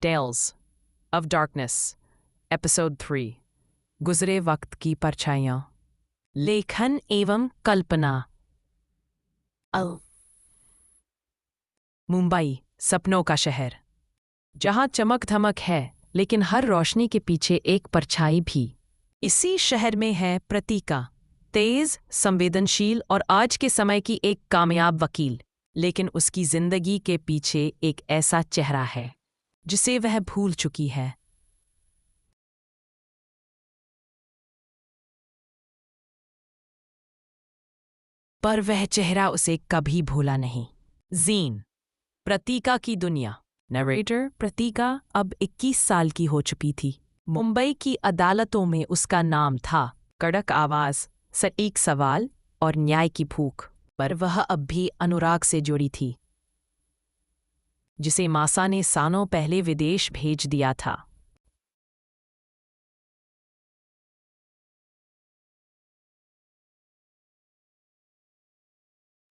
Tales of Darkness, Episode 3 गुजरे वक्त की परछाइयाँ। लेखन एवं कल्पना। मुंबई, सपनों का शहर, जहाँ चमक धमक है लेकिन हर रोशनी के पीछे एक परछाई भी। इसी शहर में है प्रतीका, तेज, संवेदनशील और आज के समय की एक कामयाब वकील। लेकिन उसकी जिंदगी के पीछे एक ऐसा चेहरा है जिसे वह भूल चुकी है। पर वह चेहरा उसे कभी भूला नहीं। जीन, प्रतीका की दुनिया। नरेटर प्रतीका अब 21 साल की हो चुकी थी। मुंबई की अदालतों में उसका नाम था। कड़क आवाज, सटीक सवाल और न्याय की भूख। पर वह अब भी अनुराग से जुड़ी थी, जिसे मासा ने सालों पहले विदेश भेज दिया था।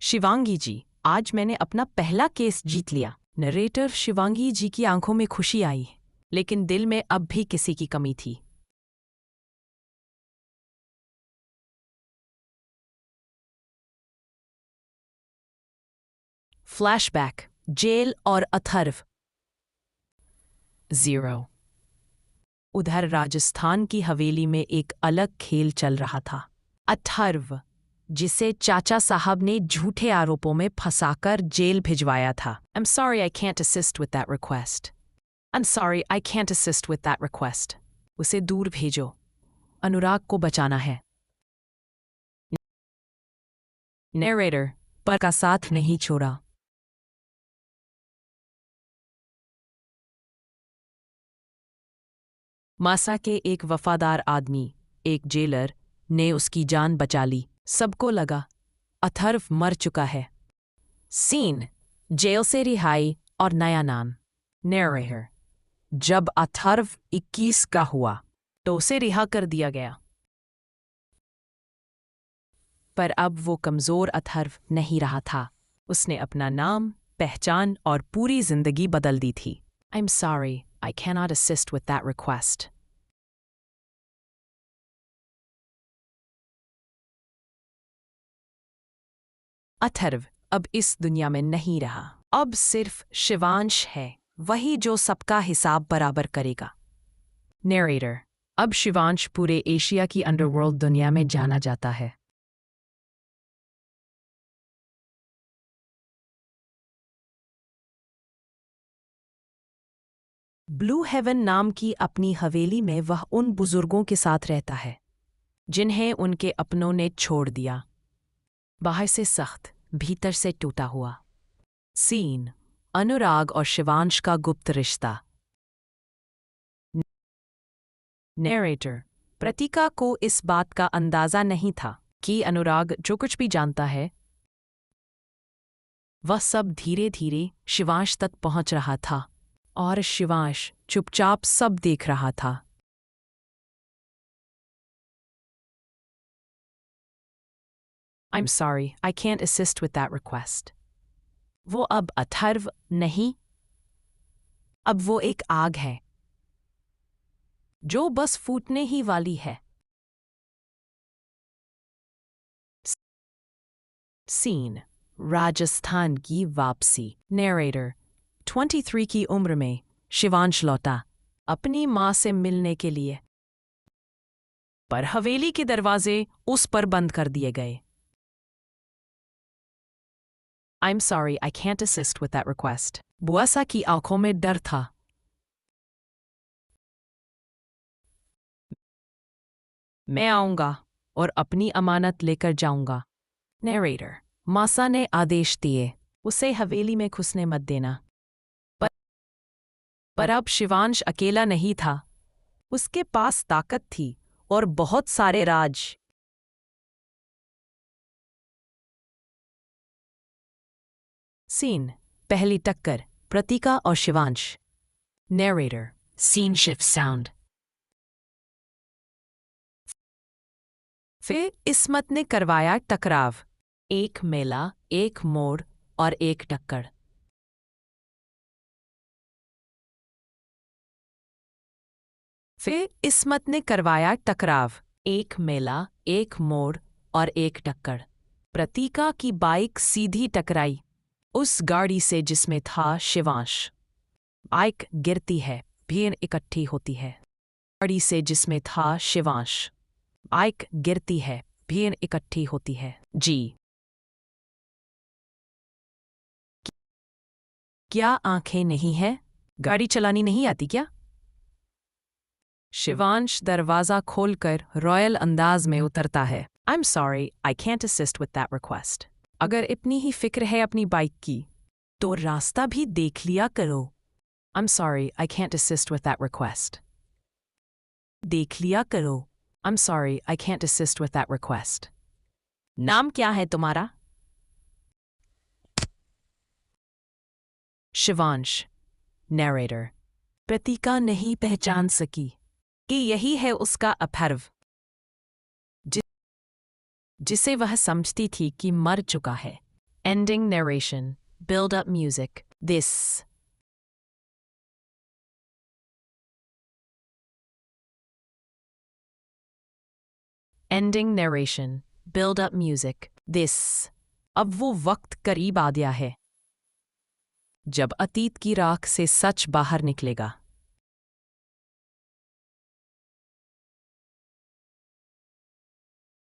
शिवांगी जी, आज मैंने अपना पहला केस जीत लिया। नरेटर शिवांगी जी की आंखों में खुशी आई, लेकिन दिल में अब भी किसी की कमी थी। फ्लैशबैक, जेल और अथर्व। 0। उधर राजस्थान की हवेली में एक अलग खेल चल रहा था। अथर्व, जिसे चाचा साहब ने झूठे आरोपों में फंसाकर जेल भिजवाया था। I'm sorry I can't assist with that request. I'm sorry I can't assist with that request. उसे दूर भेजो, अनुराग को बचाना है। नरेटर पर का साथ नहीं छोड़ा। मासा के एक वफादार आदमी, एक जेलर, ने उसकी जान बचा ली। सबको लगा अथर्व मर चुका है। सीन, जेल से रिहाई और नया नाम। नरेटर, जब अथर्व 21 का हुआ तो उसे रिहा कर दिया गया। पर अब वो कमजोर अथर्व नहीं रहा था। उसने अपना नाम, पहचान और पूरी जिंदगी बदल दी थी। I'm sorry, I cannot assist with that request. Atharva अब इस दुनिया में नहीं रहा। अब सिर्फ शिवांश है, वही जो सबका हिसाब बराबर करेगा। नरेटर, अब शिवांश पूरे एशिया की अंडरवर्ल्ड दुनिया में जाना जाता है। ब्लू हेवन नाम की अपनी हवेली में वह उन बुजुर्गों के साथ रहता है जिन्हें उनके अपनों ने छोड़ दिया। बाहर से सख्त, भीतर से टूटा हुआ। सीन, अनुराग और शिवांश का गुप्त रिश्ता। नरेटर, प्रतीका को इस बात का अंदाजा नहीं था कि अनुराग जो कुछ भी जानता है वह सब धीरे धीरे शिवांश तक पहुंच रहा था, और शिवांश चुपचाप सब देख रहा था। I'm sorry, I can't assist with that request. वो अब अथर्व नहीं, अब वो एक आग है जो बस फूटने ही वाली है। सीन, राजस्थान की वापसी। नरेटर, 23 की उम्र में शिवांश लौटा अपनी माँ से मिलने के लिए, पर हवेली के दरवाजे उस पर बंद कर दिए गए। I'm sorry, I can't assist with that request. बुआसा की आंखों में डर था। मैं आऊंगा और अपनी अमानत लेकर जाऊंगा। नरेटर, मासा ने आदेश दिए, उसे हवेली में घुसने मत देना। पर अब शिवांश अकेला नहीं था। उसके पास ताकत थी और बहुत सारे राज। सीन, पहली टक्कर, प्रतीका और Shivansh. Narrator, scene shift sound. फिर इस्मत ने करवाया टकराव। एक मेला, एक मोड़ और एक टक्कर। फिर इस्मत ने करवाया टकराव। एक मेला, एक मोड़ और एक टक्कर। प्रतीका की बाइक सीधी टकराई उस गाड़ी से जिसमें था शिवांश। बाइक गिरती है, भीड़ इकट्ठी होती है। गाड़ी से जिसमें था शिवांश। बाइक गिरती है, भीड़ इकट्ठी होती है। जी, क्या आंखें नहीं है? गाड़ी चलानी नहीं आती क्या? शिवांश दरवाजा खोलकर रॉयल अंदाज में उतरता है। I am sorry, I can't assist with that request. अगर इतनी ही फिक्र है अपनी बाइक की तो रास्ता भी देख लिया करो। I am sorry, I can't assist with that request. देख लिया करो। I am sorry, I can't assist with that request. नाम क्या है तुम्हारा? शिवांश। नरेटर। प्रतीका नहीं पहचान सकी कि यही है उसका अथर्व, जिसे वह समझती थी कि मर चुका है। Ending narration. Build up music. This ending narration. Build up music. This. अब वो वक्त करीब आ गया है जब अतीत की राख से सच बाहर निकलेगा।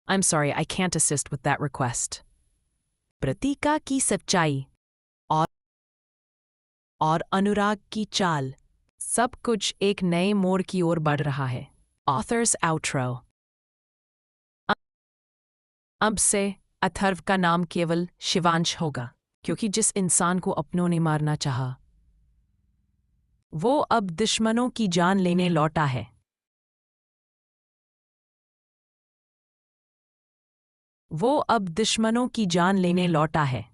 I am sorry, I can't assist with that request. प्रतीका की सच्चाई और अनुराग की चाल, सब कुछ एक नए मोड़ की ओर बढ़ रहा है। Authors outro. अब से अथर्व का नाम केवल शिवांश होगा, क्योंकि जिस इंसान को अपनों ने मारना चाहा वो अब दुश्मनों की जान लेने लौटा है। वो अब दुश्मनों की जान लेने लौटा है।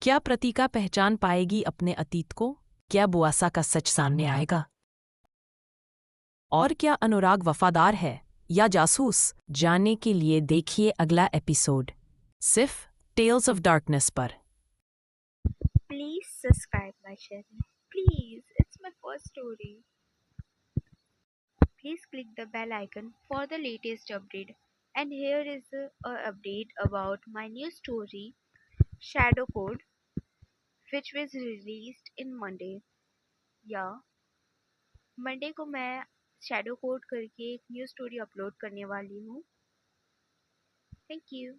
क्या प्रतीका पहचान पाएगी अपने अतीत को? क्या बुआसा का सच सामने आएगा? और क्या अनुराग वफादार है या जासूस? जानने के लिए देखिए अगला एपिसोड, सिर्फ टेल्स ऑफ डार्कनेस पर। Please subscribe my channel. Please, it's my first story. Please click the bell icon for the latest update. And here is a update about my new story, Shadow Code, which was released in Monday. या Monday को मैं shadow code करके एक new story upload करने वाली हूँ। Thank you.